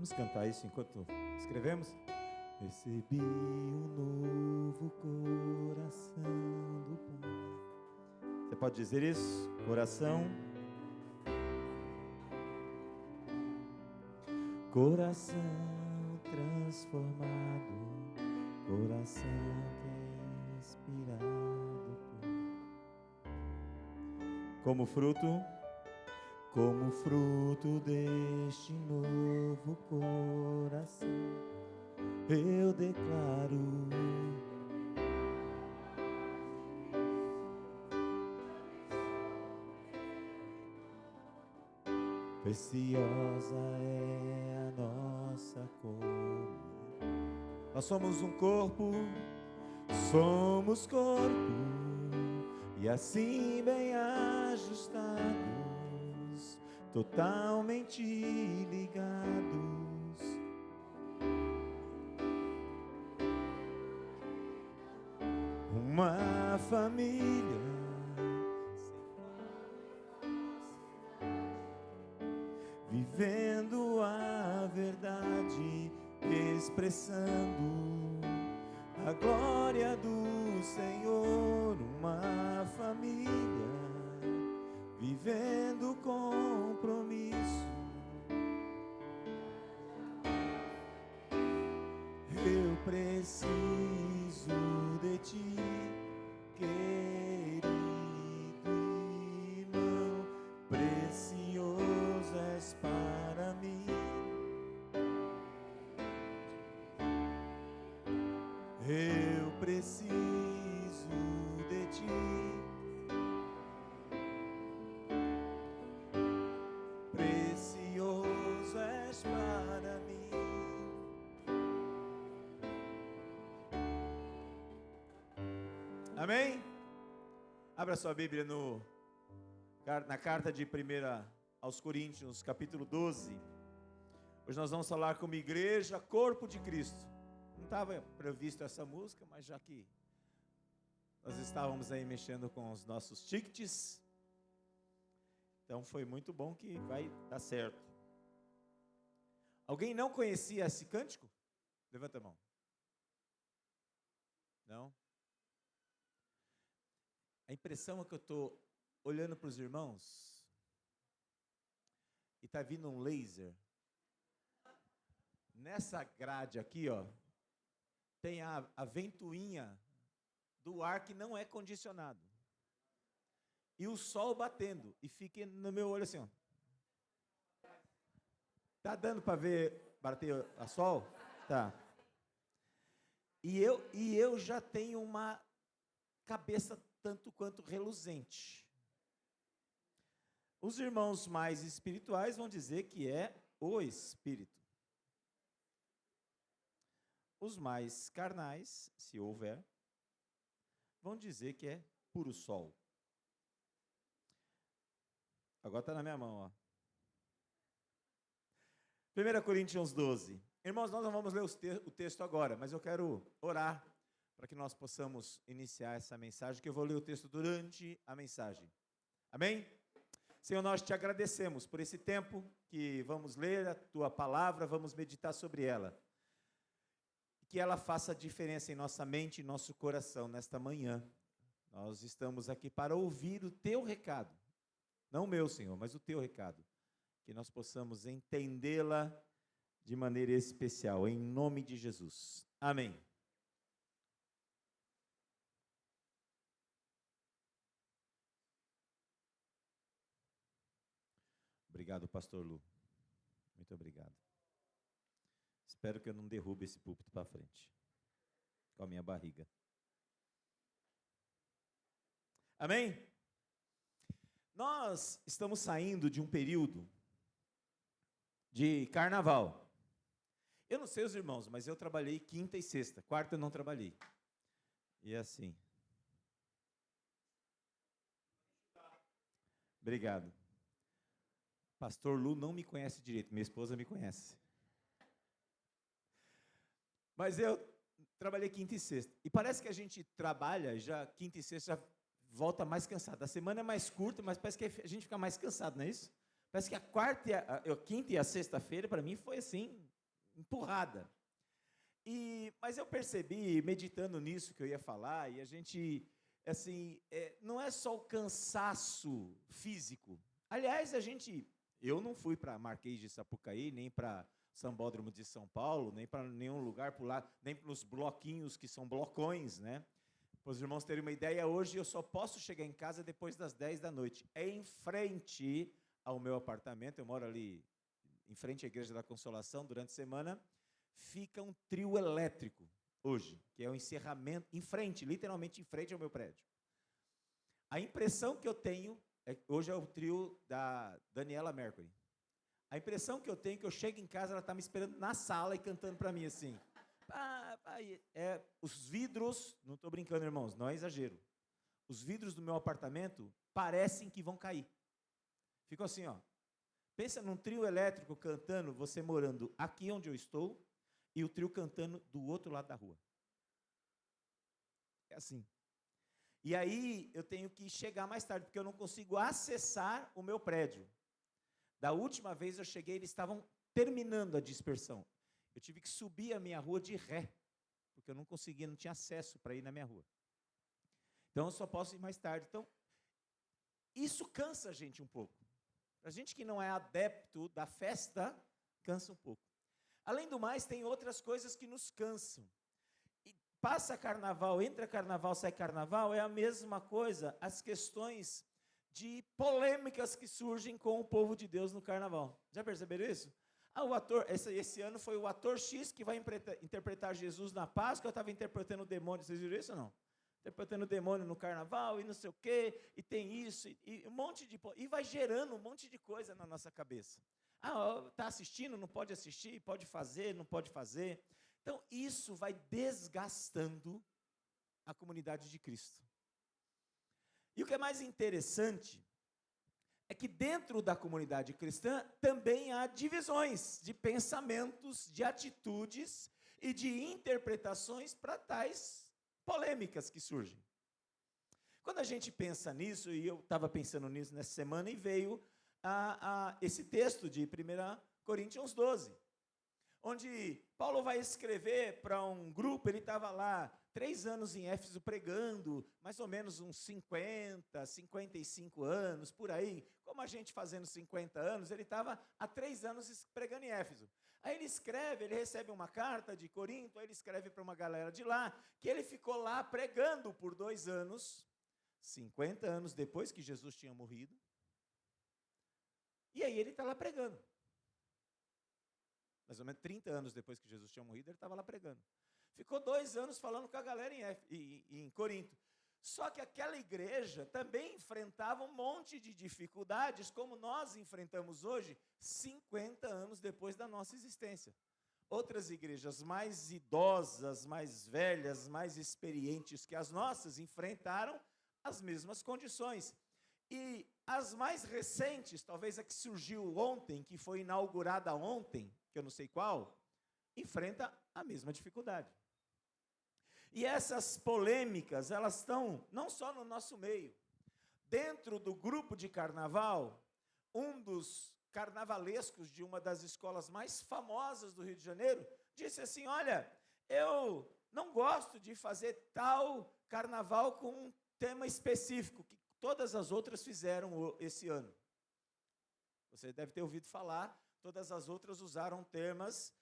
Vamos cantar isso enquanto escrevemos? Recebi um novo coração do Pai. Você pode dizer isso? Coração. Coração transformado, coração que é inspirado como fruto deste novo coração, eu declaro preciosa é a nossa comunhão. Nós somos um corpo, somos corpo, e assim bem ajustados, totalmente ligados. Uma família vivendo a verdade, expressando a glória do Senhor. Uma família vivendo compromisso. Eu preciso de ti, querido irmão, precioso és para mim. Eu preciso de ti, precioso és para mim. Amém? Abra sua Bíblia na carta de 1 aos Coríntios, capítulo 12. Hoje nós vamos falar como igreja, corpo de Cristo. Não estava previsto essa música, mas já que nós estávamos aí mexendo com os nossos tickets, então foi muito bom que vai dar certo. Alguém não conhecia esse cântico? Levanta a mão. Não? A impressão é que eu estou olhando para os irmãos e está vindo um laser. Nessa grade aqui, ó, tem a ventoinha do ar que não é condicionado. E o sol batendo. E fica no meu olho assim, ó. Tá dando para ver, bater a sol? Tá. E eu já tenho uma cabeça tanto quanto reluzente. Os irmãos mais espirituais vão dizer que é o Espírito. Os mais carnais, se houver, vão dizer que é puro sol. Agora está na minha mão, ó. 1 Coríntios 12. Irmãos, nós não vamos ler o texto agora, mas eu quero orar para que nós possamos iniciar essa mensagem, que eu vou ler o texto durante a mensagem. Amém? Senhor, nós te agradecemos por esse tempo que vamos ler a tua palavra, vamos meditar sobre ela. Que ela faça diferença em nossa mente e nosso coração nesta manhã. Nós estamos aqui para ouvir o teu recado. Não o meu, Senhor, mas o teu recado. Que nós possamos entendê-la de maneira especial, em nome de Jesus. Amém. Obrigado, pastor Lu. Muito obrigado. Espero que eu não derrube esse púlpito para frente, com a minha barriga. Amém? Nós estamos saindo de um período de carnaval. Eu não sei os irmãos, mas eu trabalhei quinta e sexta. Quarta eu não trabalhei. E é assim. Obrigado. Pastor Lu não me conhece direito, minha esposa me conhece. Mas eu trabalhei quinta e sexta. E parece que a gente trabalha, já quinta e sexta, já volta mais cansado. A semana é mais curta, mas parece que a gente fica mais cansado, não é isso? Parece que a quinta e a sexta-feira, para mim, foi assim, empurrada. Mas eu percebi, meditando nisso que eu ia falar, e a gente, assim, não é só o cansaço físico. Aliás, eu não fui para Marquês de Sapucaí, nem para Sambódromo de São Paulo, nem para nenhum lugar por lá, nem para os bloquinhos que são blocões, né? Para os irmãos terem uma ideia, hoje eu só posso chegar em casa depois das 10 da noite. É em frente ao meu apartamento, eu moro ali em frente à Igreja da Consolação, durante a semana, fica um trio elétrico hoje, que é o encerramento, em frente, literalmente em frente ao meu prédio. A impressão que eu tenho, hoje é o trio da Daniela Mercury. A impressão que eu tenho é que eu chego em casa, ela está me esperando na sala e cantando para mim assim. Os vidros, não estou brincando, irmãos, não é exagero. Os vidros do meu apartamento parecem que vão cair. Ficou assim, ó. Pensa num trio elétrico cantando, você morando aqui onde eu estou, e o trio cantando do outro lado da rua. É assim. E aí eu tenho que chegar mais tarde, porque eu não consigo acessar o meu prédio. Da última vez eu cheguei, eles estavam terminando a dispersão. Eu tive que subir a minha rua de ré, porque eu não conseguia, não tinha acesso para ir na minha rua. Então eu só posso ir mais tarde. Então, isso cansa a gente um pouco. A gente que não é adepto da festa, cansa um pouco. Além do mais, tem outras coisas que nos cansam. E passa carnaval, entra carnaval, sai carnaval, é a mesma coisa, as questões de polêmicas que surgem com o povo de Deus no carnaval. Já perceberam isso? O ator, esse ano foi o ator X que vai interpretar Jesus na Páscoa, eu estava interpretando o demônio, vocês viram isso ou não? Interpretando o demônio no carnaval, e não sei o quê, e tem isso, e um monte de... E vai gerando um monte de coisa na nossa cabeça. Está assistindo, não pode assistir, pode fazer, não pode fazer. Então, isso vai desgastando a comunidade de Cristo. E o que é mais interessante é que dentro da comunidade cristã também há divisões de pensamentos, de atitudes e de interpretações para tais polêmicas que surgem. Quando a gente pensa nisso, e eu estava pensando nisso nessa semana, e veio esse texto de 1 Coríntios 12, onde Paulo vai escrever para um grupo, ele estava lá 3 anos em Éfeso pregando, mais ou menos uns 50, 55 anos, por aí, como a gente fazendo 50 anos, ele estava há 3 anos pregando em Éfeso. Aí ele escreve, ele recebe uma carta de Corinto, aí ele escreve para uma galera de lá, que ele ficou lá pregando por 2 anos, 50 anos depois que Jesus tinha morrido, e aí ele está lá pregando. Mais ou menos 30 anos depois que Jesus tinha morrido, ele estava lá pregando. Ficou 2 anos falando com a galera em Corinto. Só que aquela igreja também enfrentava um monte de dificuldades, como nós enfrentamos hoje, 50 anos depois da nossa existência. Outras igrejas mais idosas, mais velhas, mais experientes que as nossas, enfrentaram as mesmas condições. E as mais recentes, talvez a que surgiu ontem, que foi inaugurada ontem, que eu não sei qual, enfrenta a mesma dificuldade. E essas polêmicas, elas estão não só no nosso meio. Dentro do grupo de carnaval, um dos carnavalescos de uma das escolas mais famosas do Rio de Janeiro disse assim: olha, eu não gosto de fazer tal carnaval com um tema específico, que todas as outras fizeram esse ano. Você deve ter ouvido falar, todas as outras usaram temas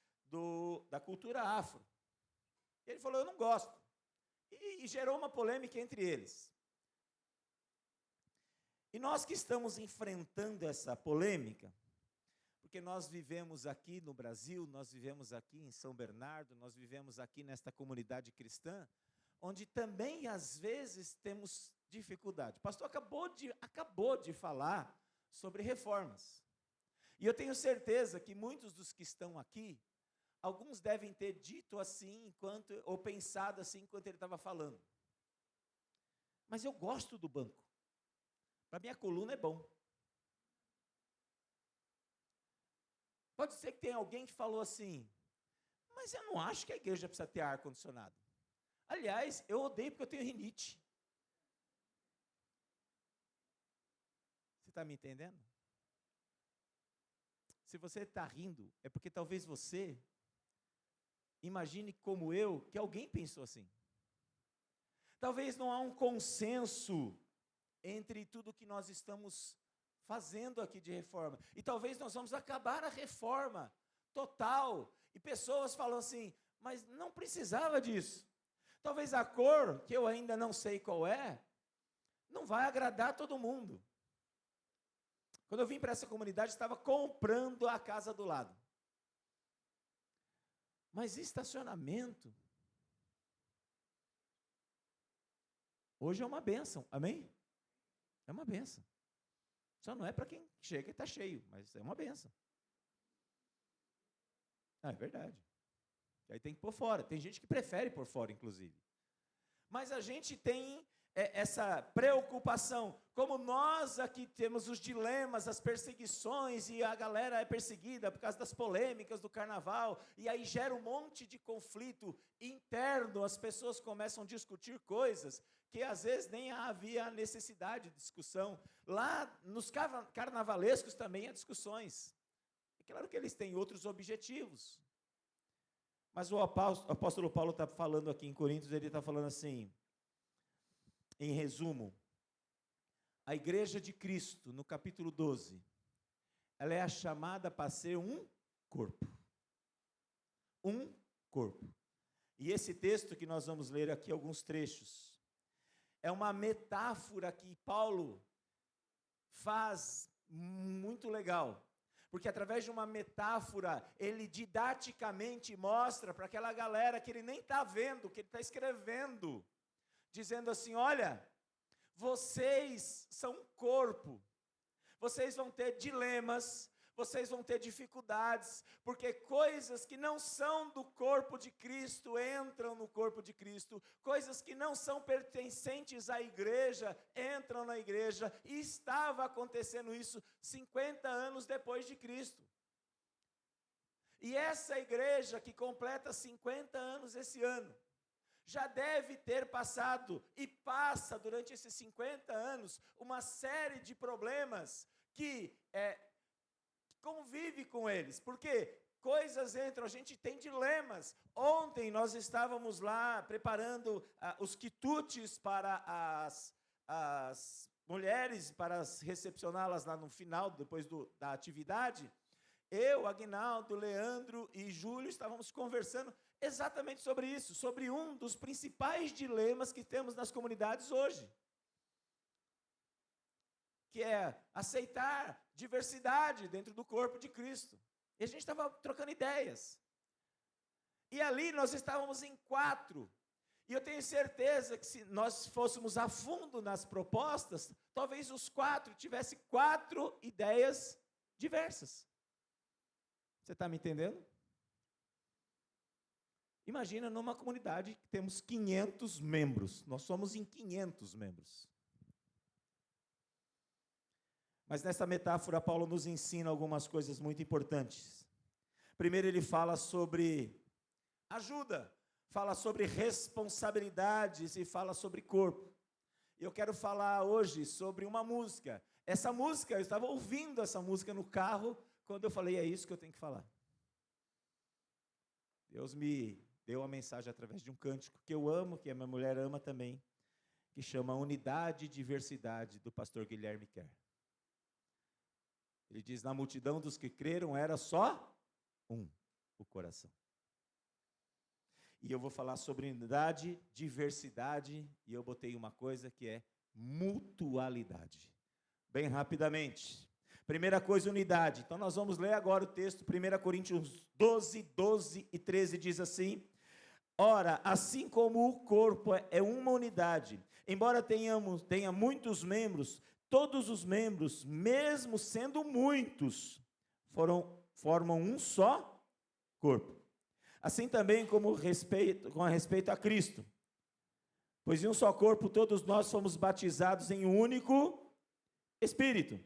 da cultura afro. Ele falou: eu não gosto. E gerou uma polêmica entre eles. E nós que estamos enfrentando essa polêmica, porque nós vivemos aqui no Brasil, nós vivemos aqui em São Bernardo, nós vivemos aqui nesta comunidade cristã, onde também, às vezes, temos dificuldade. O pastor acabou de falar sobre reformas. E eu tenho certeza que muitos dos que estão aqui, alguns devem ter dito assim, ou pensado assim, enquanto ele estava falando. Mas eu gosto do banco. Para minha coluna é bom. Pode ser que tenha alguém que falou assim: mas eu não acho que a igreja precisa ter ar-condicionado. Aliás, eu odeio porque eu tenho rinite. Você está me entendendo? Se você está rindo, é porque talvez você imagine como eu, que alguém pensou assim. Talvez não há um consenso entre tudo que nós estamos fazendo aqui de reforma. E talvez nós vamos acabar a reforma total. E pessoas falam assim, mas não precisava disso. Talvez a cor, que eu ainda não sei qual é, não vai agradar todo mundo. Quando eu vim para essa comunidade, estava comprando a casa do lado. Mas estacionamento, hoje é uma bênção, amém? É uma bênção. Só não é para quem chega e está cheio, mas é uma bênção. É verdade. Aí tem que pôr fora. Tem gente que prefere pôr fora, inclusive. Mas a gente tem essa preocupação. Como nós aqui temos os dilemas, as perseguições, e a galera é perseguida por causa das polêmicas do carnaval, e aí gera um monte de conflito interno, as pessoas começam a discutir coisas que às vezes nem havia necessidade de discussão. Lá nos carnavalescos também há discussões. É claro que eles têm outros objetivos. Mas o apóstolo Paulo está falando aqui em Coríntios, ele está falando assim, em resumo, a igreja de Cristo, no capítulo 12, ela é a chamada para ser um corpo. Um corpo. E esse texto que nós vamos ler aqui, alguns trechos, é uma metáfora que Paulo faz muito legal. Porque através de uma metáfora, ele didaticamente mostra para aquela galera que ele nem está vendo, que ele está escrevendo, dizendo assim, olha, vocês são um corpo, vocês vão ter dilemas, vocês vão ter dificuldades, porque coisas que não são do corpo de Cristo entram no corpo de Cristo, coisas que não são pertencentes à igreja entram na igreja, e estava acontecendo isso 50 anos depois de Cristo. E essa igreja que completa 50 anos esse ano, já deve ter passado, e passa durante esses 50 anos, uma série de problemas que convive com eles, porque coisas entram, a gente tem dilemas. Ontem nós estávamos lá preparando os quitutes para as mulheres, para recepcioná-las lá no final, depois da atividade. Eu, Aguinaldo, Leandro e Júlio estávamos conversando exatamente sobre isso, sobre um dos principais dilemas que temos nas comunidades hoje, que é aceitar diversidade dentro do corpo de Cristo. E a gente estava trocando ideias. E ali nós estávamos em 4. E eu tenho certeza que se nós fôssemos a fundo nas propostas, talvez os 4 tivessem 4 ideias diversas. Você está me entendendo? Imagina numa comunidade que temos 500 membros. Nós somos em 500 membros. Mas nessa metáfora, Paulo nos ensina algumas coisas muito importantes. Primeiro, ele fala sobre ajuda, fala sobre responsabilidades e fala sobre corpo. E eu quero falar hoje sobre uma música. Essa música, eu estava ouvindo essa música no carro, quando eu falei, é isso que eu tenho que falar. Deus me deu uma mensagem através de um cântico que eu amo, que a minha mulher ama também, que chama Unidade e Diversidade, do pastor Guilherme Kerr. Ele diz, na multidão dos que creram era só um, o coração. E eu vou falar sobre unidade, diversidade, e eu botei uma coisa que é mutualidade. Bem rapidamente. Primeira coisa, unidade. Então nós vamos ler agora o texto, 1 Coríntios 12, 12 e 13, diz assim, ora, assim como o corpo é uma unidade, embora tenha muitos membros, todos os membros, mesmo sendo muitos, formam um só corpo. Assim também com respeito a Cristo. Pois em um só corpo todos nós fomos batizados em um único Espírito.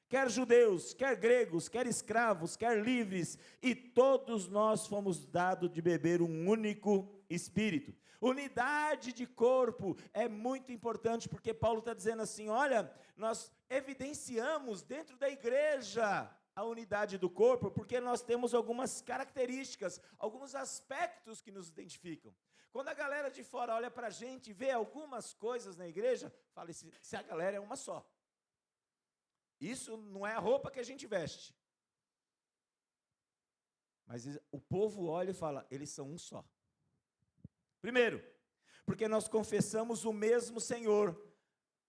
Quer judeus, quer gregos, quer escravos, quer livres, e todos nós fomos dados de beber um único Espírito. Unidade de corpo é muito importante, porque Paulo está dizendo assim, olha, nós evidenciamos dentro da igreja a unidade do corpo porque nós temos algumas características, alguns aspectos que nos identificam. Quando a galera de fora olha para a gente e vê algumas coisas na igreja, fala, se a galera é uma só. Isso não é a roupa que a gente veste. Mas o povo olha e fala, eles são um só. Primeiro, porque nós confessamos o mesmo Senhor.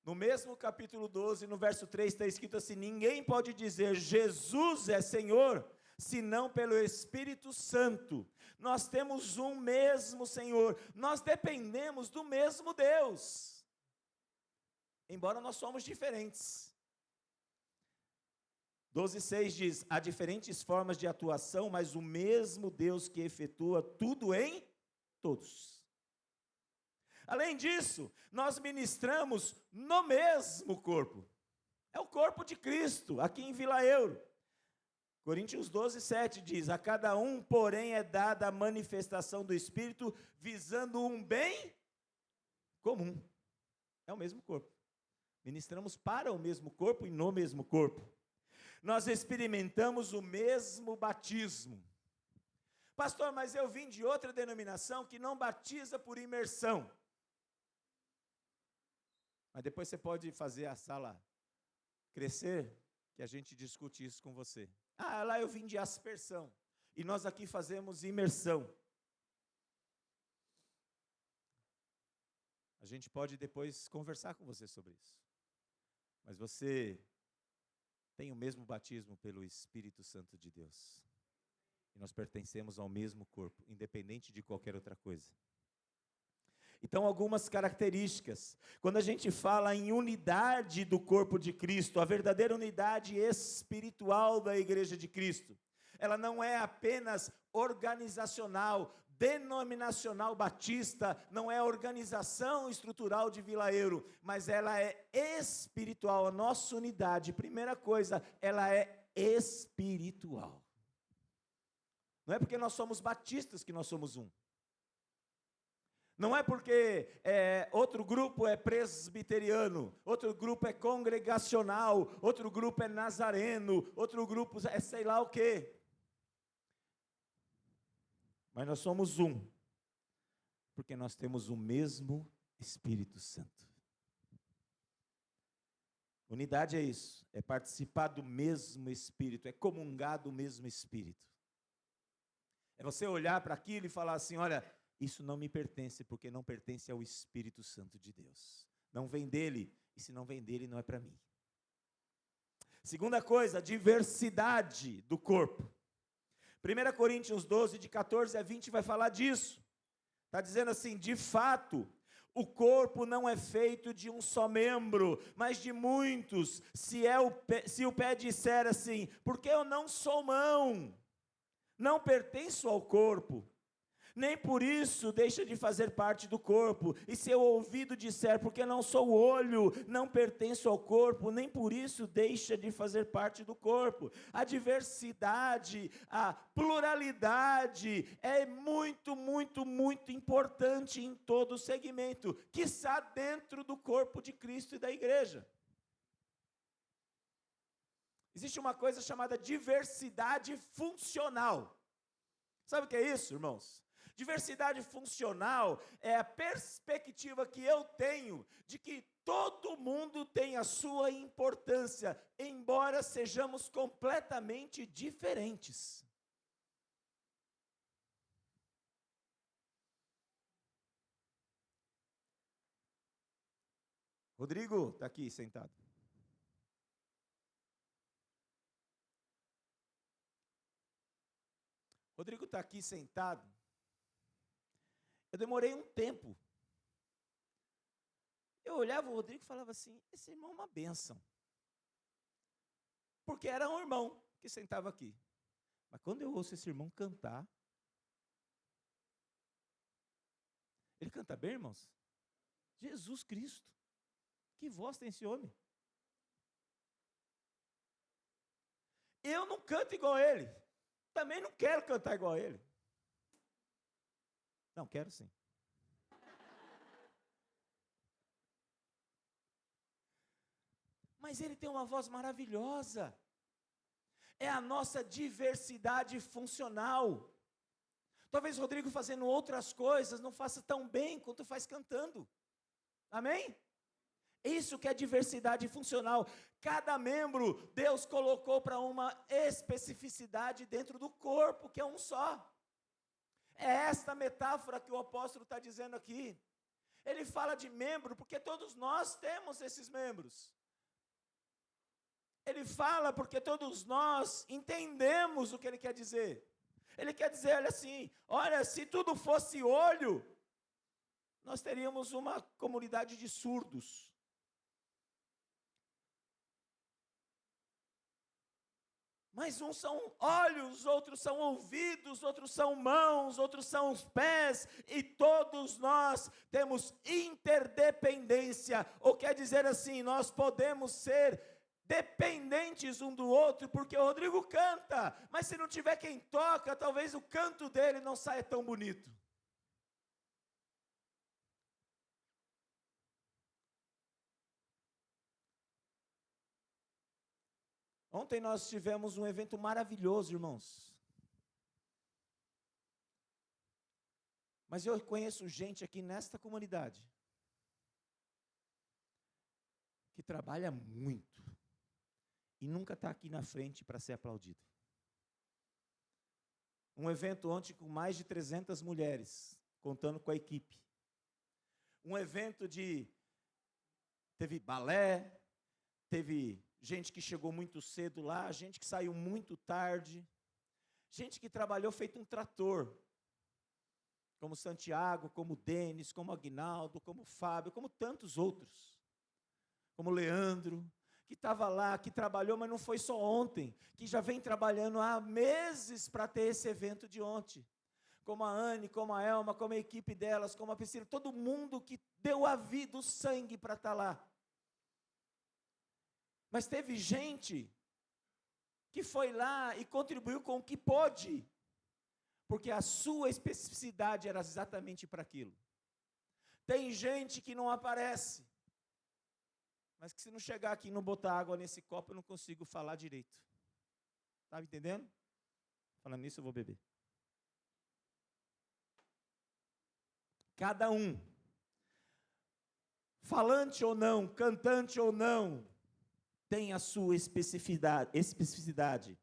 No mesmo capítulo 12, no verso 3, está escrito assim, ninguém pode dizer Jesus é Senhor, senão pelo Espírito Santo. Nós temos um mesmo Senhor, nós dependemos do mesmo Deus. Embora nós somos diferentes. 12:6 diz, há diferentes formas de atuação, mas o mesmo Deus que efetua tudo em todos. Além disso, nós ministramos no mesmo corpo. É o corpo de Cristo, aqui em Vila Euro. Coríntios 12:7 diz, a cada um, porém, é dada a manifestação do Espírito, visando um bem comum. É o mesmo corpo. Ministramos para o mesmo corpo e no mesmo corpo. Nós experimentamos o mesmo batismo. Pastor, mas eu vim de outra denominação que não batiza por imersão. Mas depois você pode fazer a sala crescer, que a gente discute isso com você. Ah, lá eu vim de aspersão. E nós aqui fazemos imersão. A gente pode depois conversar com você sobre isso. Mas você tem o mesmo batismo pelo Espírito Santo de Deus. E nós pertencemos ao mesmo corpo, independente de qualquer outra coisa. Então, algumas características. Quando a gente fala em unidade do corpo de Cristo, a verdadeira unidade espiritual da Igreja de Cristo, ela não é apenas organizacional, denominacional batista, não é organização estrutural de Vila Euro, mas ela é espiritual. A nossa unidade, primeira coisa, ela é espiritual. Não é porque nós somos batistas que nós somos um. Não é porque outro grupo é presbiteriano, outro grupo é congregacional, outro grupo é nazareno, outro grupo é sei lá o quê. Mas nós somos um, porque nós temos o mesmo Espírito Santo. Unidade é isso, é participar do mesmo Espírito, é comungar do mesmo Espírito. É você olhar para aquilo e falar assim, olha, isso não me pertence, porque não pertence ao Espírito Santo de Deus. Não vem dele, e se não vem dele, não é para mim. Segunda coisa, diversidade do corpo. 1 Coríntios 12, de 14 a 20, vai falar disso. Está dizendo assim, de fato, o corpo não é feito de um só membro, mas de muitos. Se o pé disser assim, porque eu não sou mão, não pertenço ao corpo, nem por isso deixa de fazer parte do corpo. E se o ouvido disser, porque não sou olho, não pertenço ao corpo, nem por isso deixa de fazer parte do corpo. A diversidade, a pluralidade é muito, muito, muito importante em todo o segmento, quiçá dentro do corpo de Cristo e da igreja. Existe uma coisa chamada diversidade funcional. Sabe o que é isso, irmãos? Diversidade funcional é a perspectiva que eu tenho de que todo mundo tem a sua importância, embora sejamos completamente diferentes. Rodrigo está aqui sentado. Rodrigo está aqui sentado. Eu demorei um tempo. Eu olhava o Rodrigo e falava assim, esse irmão é uma bênção. Porque era um irmão que sentava aqui. Mas quando eu ouço esse irmão cantar, ele canta bem, irmãos? Jesus Cristo. Que voz tem esse homem? Eu não canto igual a ele. Também não quero cantar igual a ele. Não, quero sim. Mas ele tem uma voz maravilhosa. é a nossa diversidade funcional. Talvez Rodrigo fazendo outras coisas não faça tão bem quanto faz cantando. Amém? Isso que é diversidade funcional. Cada membro Deus colocou para uma especificidade dentro do corpo, que é um só. É esta metáfora que o apóstolo está dizendo aqui. Ele fala de membro porque todos nós temos esses membros. Ele fala porque todos nós entendemos o que ele quer dizer. Ele quer dizer, olha assim, olha, se tudo fosse olho, nós teríamos uma comunidade de surdos. Mas uns são olhos, outros são ouvidos, outros são mãos, outros são os pés, e todos nós temos interdependência, ou quer dizer assim, nós podemos ser dependentes um do outro, porque o Rodrigo canta, mas se não tiver quem toca, talvez o canto dele não saia tão bonito. Ontem nós tivemos um evento maravilhoso, irmãos. Mas eu conheço gente aqui nesta comunidade que trabalha muito e nunca está aqui na frente para ser aplaudido. Um evento ontem com mais de 300 mulheres, contando com a equipe. Um evento teve balé, teve gente que chegou muito cedo lá, gente que saiu muito tarde, gente que trabalhou feito um trator, como Santiago, como Denis, como Aguinaldo, como Fábio, como tantos outros, como Leandro, que estava lá, que trabalhou, mas não foi só ontem, que já vem trabalhando há meses para ter esse evento de ontem, como a Anne, como a Elma, como a equipe delas, como a Priscila, todo mundo que deu a vida, o sangue para estar lá. Mas teve gente que foi lá e contribuiu com o que pôde, porque a sua especificidade era exatamente para aquilo. Tem gente que não aparece, mas que se não chegar aqui e não botar água nesse copo, eu não consigo falar direito. Está me entendendo? Falando nisso, eu vou beber. Cada um, falante ou não, cantante ou não, tem a sua especificidade.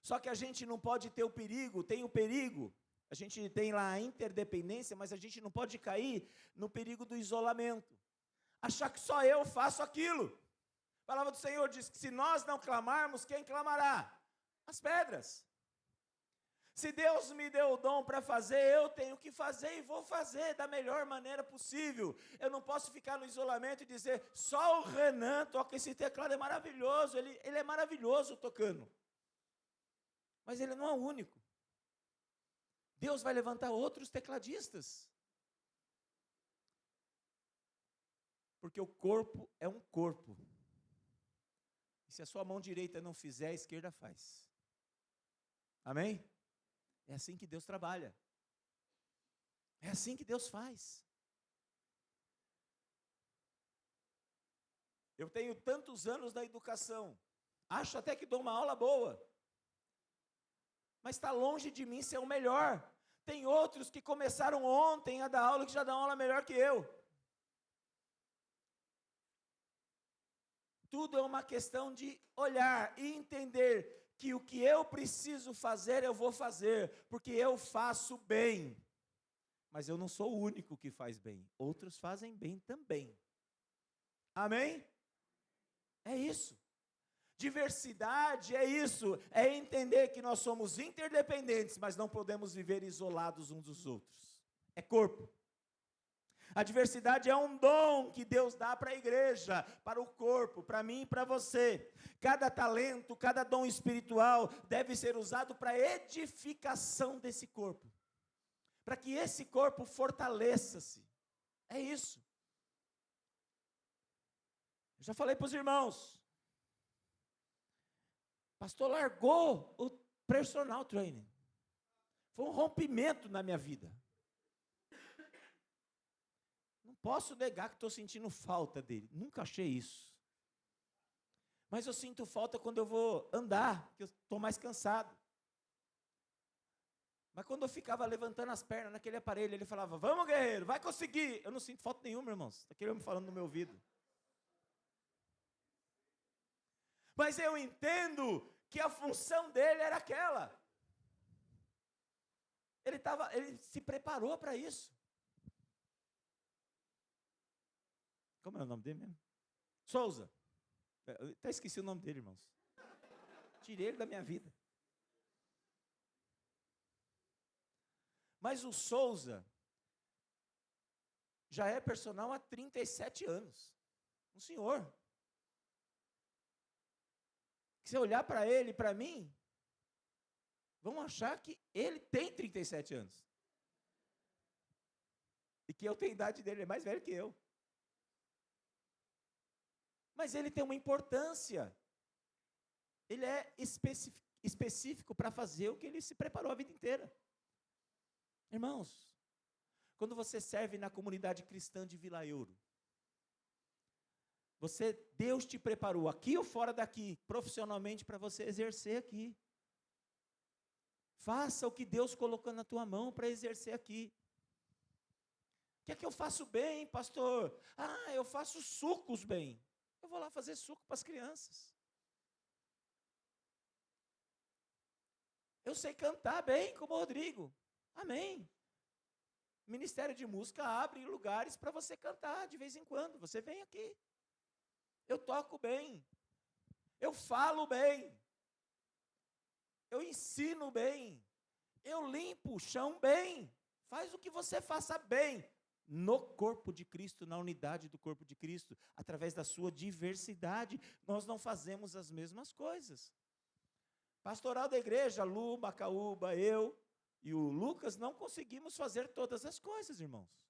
Só que a gente não pode ter o perigo, a gente tem lá a interdependência, mas a gente não pode cair no perigo do isolamento. Achar que só eu faço aquilo. A palavra do Senhor diz que se nós não clamarmos, quem clamará? As pedras. Se Deus me deu o dom para fazer, eu tenho que fazer e vou fazer da melhor maneira possível. Eu não posso ficar no isolamento e dizer, só o Renan toca esse teclado, é maravilhoso, ele é maravilhoso tocando. Mas ele não é o único. Deus vai levantar outros tecladistas. Porque o corpo é um corpo. E se a sua mão direita não fizer, a esquerda faz. Amém? É assim que Deus trabalha. É assim que Deus faz. Eu tenho tantos anos na educação. Acho até que dou uma aula boa. Mas está longe de mim ser o melhor. Tem outros que começaram ontem a dar aula que já dão aula melhor que eu. Tudo é uma questão de olhar e entender que o que eu preciso fazer, eu vou fazer, porque eu faço bem. Mas eu não sou o único que faz bem. Outros fazem bem também. Amém? É isso. Diversidade é isso. É entender que nós somos interdependentes, mas não podemos viver isolados uns dos outros. É corpo. A diversidade é um dom que Deus dá para a igreja, para o corpo, para mim e para você. Cada talento, cada dom espiritual deve ser usado para a edificação desse corpo. Para que esse corpo fortaleça-se. É isso. Eu já falei para os irmãos. Pastor largou o personal training. Foi um rompimento na minha vida. Não posso negar que estou sentindo falta dele. Nunca achei isso. Mas eu sinto falta quando eu vou andar, que eu estou mais cansado. Mas quando eu ficava levantando as pernas naquele aparelho, ele falava, vamos guerreiro, vai conseguir. Eu não sinto falta nenhuma, irmãos. Aquele homem falando no meu ouvido. Mas eu entendo que a função dele era aquela. Ele se preparou para isso. Como é o nome dele mesmo? Souza. Eu até esqueci o nome dele, irmãos. Tirei ele da minha vida. Mas o Souza já é personal há 37 anos. Um senhor. Se eu olhar para ele e para mim, vão achar que ele tem 37 anos. E que eu tenho a idade dele, ele é mais velho que eu. Mas ele tem uma importância. Ele é específico para fazer o que ele se preparou a vida inteira. Irmãos, quando você serve na comunidade cristã de Vila Euro, Deus te preparou aqui ou fora daqui, profissionalmente, para você exercer aqui. Faça o que Deus colocou na tua mão para exercer aqui. O que é que eu faço bem, pastor? Eu faço sucos bem. Eu vou lá fazer suco para as crianças. Eu sei cantar bem, como o Rodrigo. Amém. Ministério de música abre lugares para você cantar de vez em quando. Você vem aqui. Eu toco bem. Eu falo bem. Eu ensino bem. Eu limpo o chão bem. Faz o que você faça bem. No corpo de Cristo, na unidade do corpo de Cristo, através da sua diversidade, nós não fazemos as mesmas coisas. Pastoral da igreja, Lu, Macaúba, eu e o Lucas não conseguimos fazer todas as coisas, irmãos.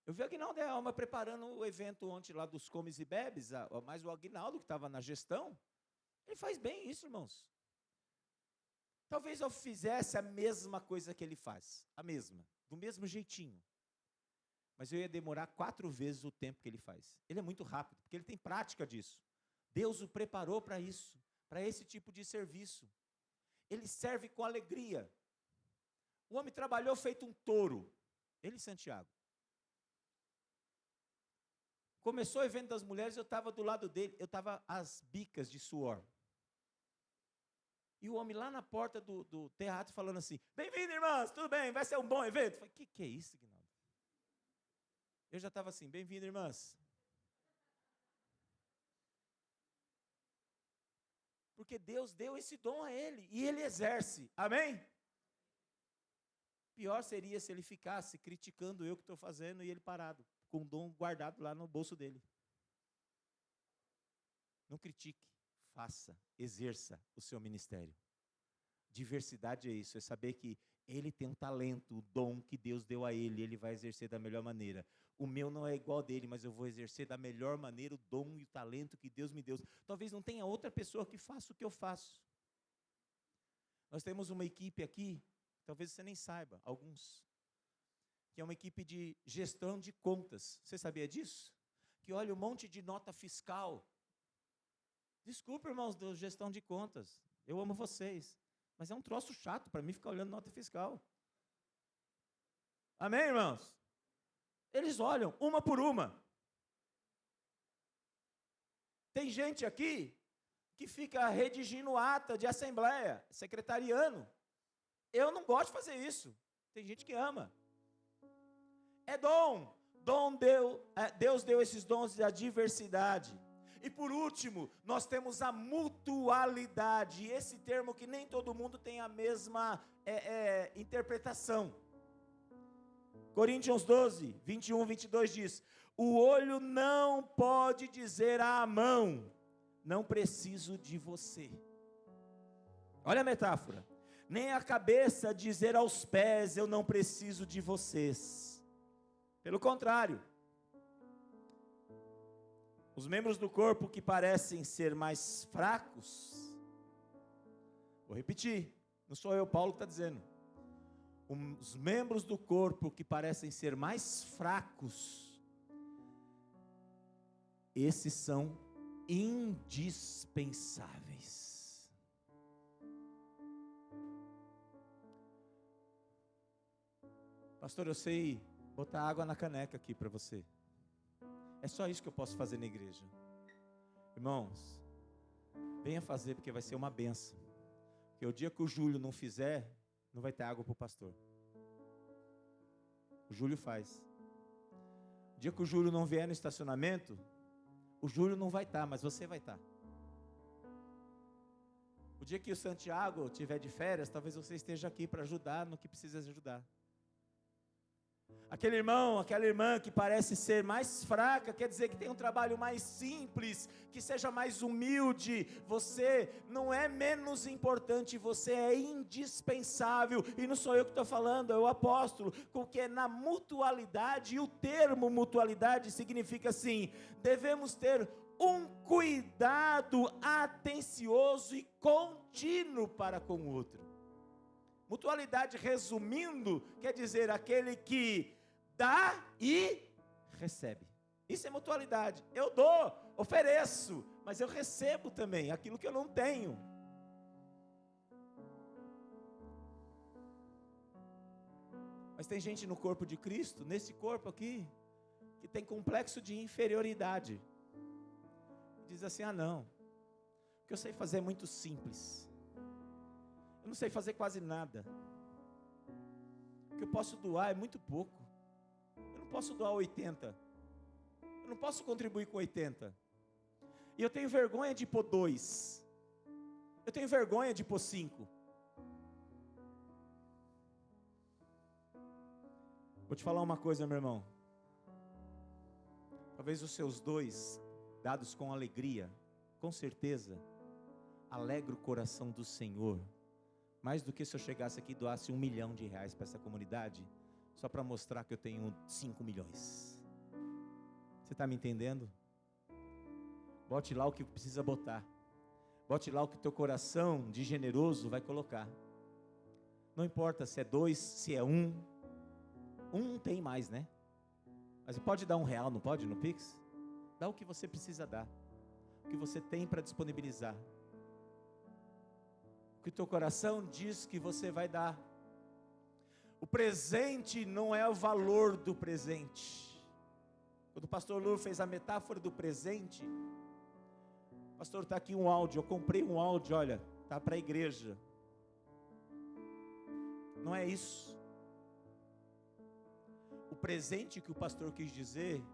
Eu vi o Aguinaldo e a Alma preparando o evento ontem lá dos comes e bebes, mas o Aguinaldo que estava na gestão, ele faz bem isso, irmãos. Talvez eu fizesse a mesma coisa que ele faz, a mesma, do mesmo jeitinho. Mas eu ia demorar 4 vezes o tempo que ele faz. Ele é muito rápido, porque ele tem prática disso. Deus o preparou para isso, para esse tipo de serviço. Ele serve com alegria. O homem trabalhou feito um touro, ele e Santiago. Começou o evento das mulheres, eu estava do lado dele, eu estava às bicas de suor. E o homem lá na porta do teatro falando assim, bem-vindo, irmãs, tudo bem, vai ser um bom evento. Eu falei, que é isso, Guinaldo? Eu já estava assim, bem-vindo, irmãs. Porque Deus deu esse dom a ele, e ele exerce, amém? Pior seria se ele ficasse criticando eu que estou fazendo e ele parado, com o dom guardado lá no bolso dele. Não critique. Faça, exerça o seu ministério. Diversidade é isso, é saber que ele tem um talento, o dom que Deus deu a ele, ele vai exercer da melhor maneira. O meu não é igual dele, mas eu vou exercer da melhor maneira o dom e o talento que Deus me deu. Talvez não tenha outra pessoa que faça o que eu faço. Nós temos uma equipe aqui, talvez você nem saiba, alguns, que é uma equipe de gestão de contas. Você sabia disso? Que olha um monte de nota fiscal. Desculpa, irmãos, da gestão de contas. Eu amo vocês. Mas é um troço chato para mim ficar olhando nota fiscal. Amém, irmãos? Eles olham uma por uma. Tem gente aqui que fica redigindo ata de assembleia, secretariano. Eu não gosto de fazer isso. Tem gente que ama. É dom. Deus deu esses dons da diversidade. E por último, nós temos a mutualidade, esse termo que nem todo mundo tem a mesma interpretação. Coríntios 12, 21, 22 diz, o olho não pode dizer à mão, não preciso de você. Olha a metáfora. Nem a cabeça dizer aos pés, eu não preciso de vocês. Pelo contrário. Os membros do corpo que parecem ser mais fracos, vou repetir, não sou eu, Paulo, que está dizendo. Os membros do corpo que parecem ser mais fracos, Esses são indispensáveis. Pastor, eu sei botar água na caneca aqui para você. É só isso que eu posso fazer na igreja. Irmãos, venha fazer, porque vai ser uma benção. Porque o dia que o Júlio não fizer, não vai ter água para o pastor. O Júlio faz. O dia que o Júlio não vier no estacionamento, o Júlio não vai estar, mas você vai estar. O dia que o Santiago estiver de férias, talvez você esteja aqui para ajudar no que precisa ajudar. Aquele irmão, aquela irmã que parece ser mais fraca, quer dizer que tem um trabalho mais simples, que seja mais humilde. Você não é menos importante, você é indispensável. E não sou eu que estou falando, é o apóstolo, porque na mutualidade, e o termo mutualidade significa assim: devemos ter um cuidado atencioso e contínuo para com o outro. Mutualidade, resumindo, quer dizer aquele que dá e recebe. Isso é mutualidade. Eu dou, ofereço, mas eu recebo também aquilo que eu não tenho. Mas tem gente no corpo de Cristo, nesse corpo aqui, que tem complexo de inferioridade. Diz assim: ah não, o que eu sei fazer é muito simples. Eu não sei fazer quase nada. O que eu posso doar é muito pouco. Eu não posso doar 80. Eu não posso contribuir com 80. E eu tenho vergonha de pôr 2. Eu tenho vergonha de pôr 5. Vou te falar uma coisa, meu irmão. Talvez os seus 2, dados com alegria, com certeza, alegra o coração do Senhor. Mais do que se eu chegasse aqui e doasse R$1 milhão para essa comunidade, só para mostrar que eu tenho 5 milhões. Você está me entendendo? Bote lá o que precisa botar. Bote lá o que teu coração de generoso vai colocar. Não importa se é 2, se é 1. 1 não tem mais, né? Mas pode dar R$1, não pode, no Pix? Dá o que você precisa dar. O que você tem para disponibilizar. O que o teu coração diz que você vai dar. O presente não é o valor do presente. Quando o pastor Lu fez a metáfora do presente, pastor, está aqui um áudio, eu comprei um áudio, olha, está para a igreja. Não é isso. O presente que o pastor quis dizer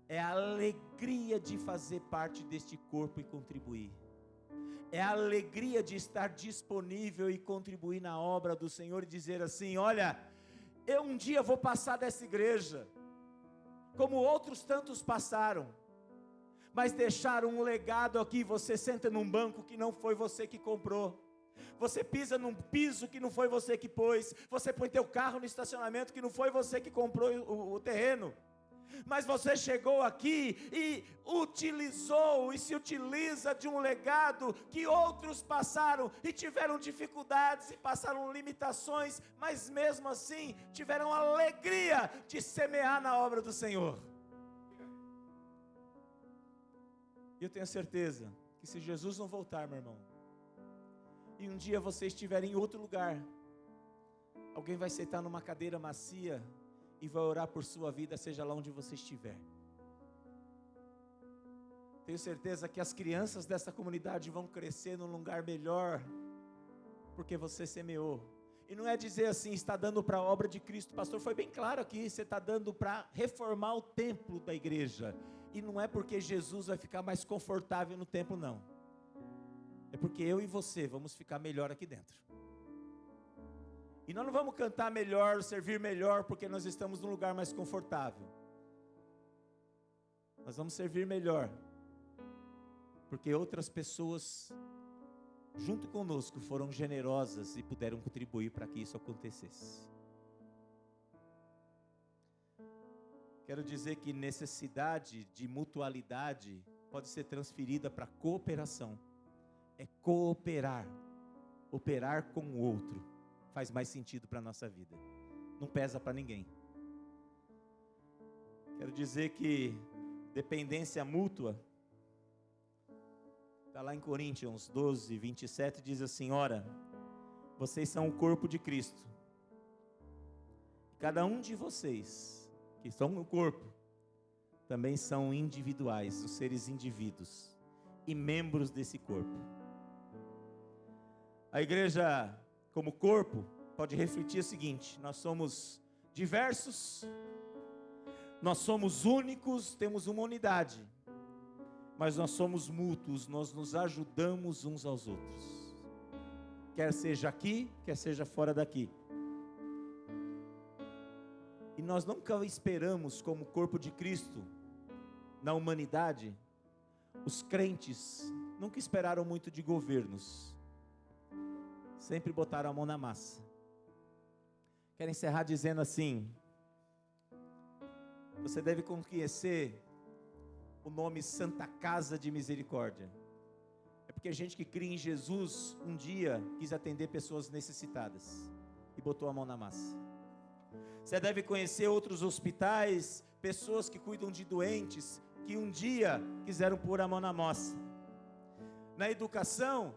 é a alegria de fazer parte deste corpo e contribuir. É a alegria de estar disponível e contribuir na obra do Senhor e dizer assim: olha, eu um dia vou passar dessa igreja, como outros tantos passaram, mas deixaram um legado aqui. Você senta num banco que não foi você que comprou, você pisa num piso que não foi você que pôs, você põe teu carro no estacionamento que não foi você que comprou o terreno, mas você chegou aqui e utilizou e se utiliza de um legado que outros passaram e tiveram dificuldades e passaram limitações, mas mesmo assim tiveram alegria de semear na obra do Senhor. E eu tenho certeza que se Jesus não voltar, meu irmão, e um dia você estiver em outro lugar, alguém vai sentar numa cadeira macia e vai orar por sua vida, seja lá onde você estiver. Tenho certeza que as crianças dessa comunidade vão crescer num lugar melhor, porque você semeou. E não é dizer assim, está dando para a obra de Cristo. O pastor foi bem claro aqui, você está dando para reformar o templo da igreja. E não é porque Jesus vai ficar mais confortável no templo, não. É porque eu e você vamos ficar melhor aqui dentro. E nós não vamos cantar melhor, servir melhor, porque nós estamos num lugar mais confortável. Nós vamos servir melhor, porque outras pessoas, junto conosco, foram generosas e puderam contribuir para que isso acontecesse. Quero dizer que necessidade de mutualidade pode ser transferida para cooperação. É cooperar, operar com o outro. Faz mais sentido para a nossa vida. Não pesa para ninguém. Quero dizer que dependência mútua. Está lá em Coríntios 12, 27, diz assim: ora, vocês são o corpo de Cristo. Cada um de vocês, que estão no corpo, também são individuais, os seres indivíduos, e membros desse corpo. A igreja, como corpo, pode refletir o seguinte: nós somos diversos, nós somos únicos, temos uma unidade, mas nós somos mútuos, nós nos ajudamos uns aos outros, quer seja aqui, quer seja fora daqui. E nós nunca esperamos, como corpo de Cristo, na humanidade, os crentes nunca esperaram muito de governos, sempre botaram a mão na massa. Quero encerrar dizendo assim: você deve conhecer o nome Santa Casa de Misericórdia. É porque a gente que cria em Jesus, um dia quis atender pessoas necessitadas e botou a mão na massa. Você deve conhecer outros hospitais, pessoas que cuidam de doentes, que um dia quiseram pôr a mão na massa. Na educação,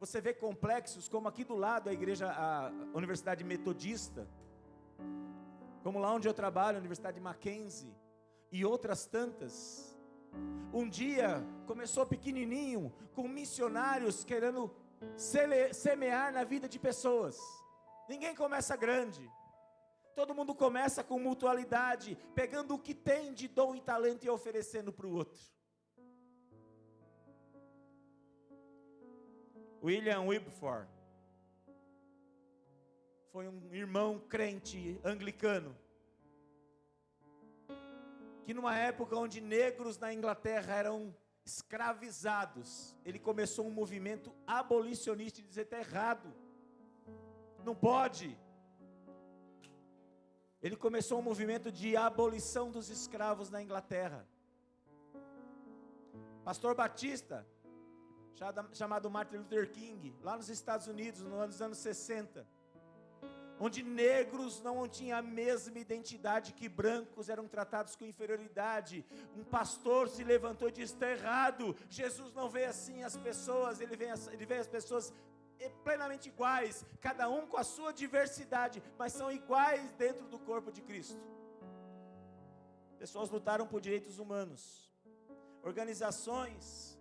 você vê complexos como aqui do lado a Universidade Metodista, como lá onde eu trabalho, a Universidade Mackenzie, e outras tantas. Um dia começou pequenininho, com missionários querendo semear na vida de pessoas. Ninguém começa grande. Todo mundo começa com mutualidade, pegando o que tem de dom e talento e oferecendo para o outro. William Wilberforce foi um irmão crente anglicano, que numa época onde negros na Inglaterra eram escravizados, ele começou um movimento abolicionista de dizer: está errado, não pode. Ele começou um movimento de abolição dos escravos na Inglaterra. Pastor Batista, chamado Martin Luther King, lá nos Estados Unidos, nos anos 60, onde negros não tinham a mesma identidade que brancos, eram tratados com inferioridade. Um pastor se levantou e disse: está errado, Jesus não vê assim as pessoas, ele vê as pessoas plenamente iguais, cada um com a sua diversidade, mas são iguais dentro do corpo de Cristo. Pessoas lutaram por direitos humanos, organizações.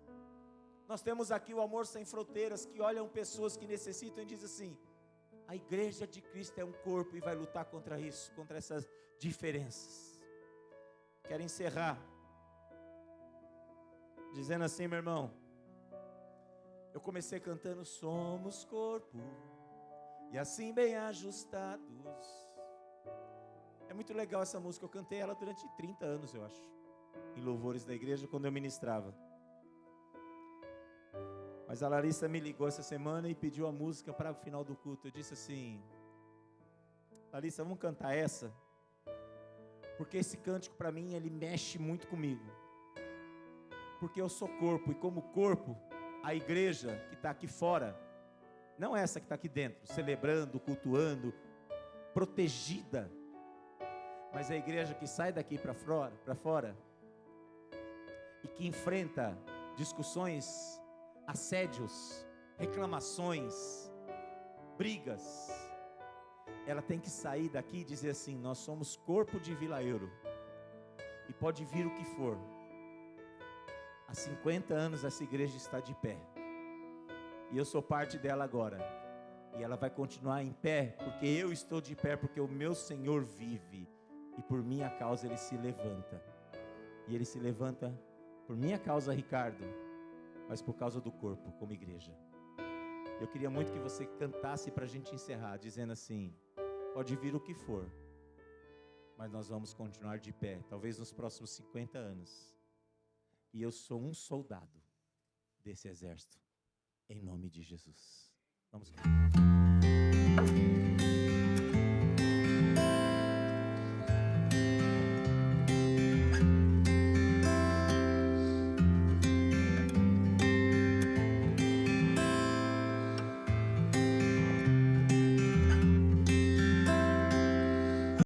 Nós temos aqui o Amor Sem Fronteiras, que olham pessoas que necessitam e diz assim: a igreja de Cristo é um corpo e vai lutar contra isso, contra essas diferenças. Quero encerrar dizendo assim, meu irmão, eu comecei cantando: somos corpo, e assim bem ajustados. É muito legal essa música, eu cantei ela durante 30 anos, eu acho, em louvores da igreja, quando eu ministrava. Mas a Larissa me ligou essa semana e pediu a música para o final do culto. Eu disse assim: Larissa, vamos cantar essa? Porque esse cântico para mim, ele mexe muito comigo. Porque eu sou corpo, e como corpo, a igreja que está aqui fora, não essa que está aqui dentro, celebrando, cultuando, protegida, mas a igreja que sai daqui para fora, e que enfrenta discussões, assédios, reclamações, brigas, ela tem que sair daqui e dizer assim: nós somos corpo de Vila Euro, e pode vir o que for, há 50 anos essa igreja está de pé, e eu sou parte dela agora, e ela vai continuar em pé, porque eu estou de pé, porque o meu Senhor vive, e por minha causa Ele se levanta, e Ele se levanta por minha causa, Ricardo, mas por causa do corpo, como igreja. Eu queria muito que você cantasse para a gente encerrar, dizendo assim: pode vir o que for, mas nós vamos continuar de pé, talvez nos próximos 50 anos, e eu sou um soldado desse exército, em nome de Jesus. Vamos cantar.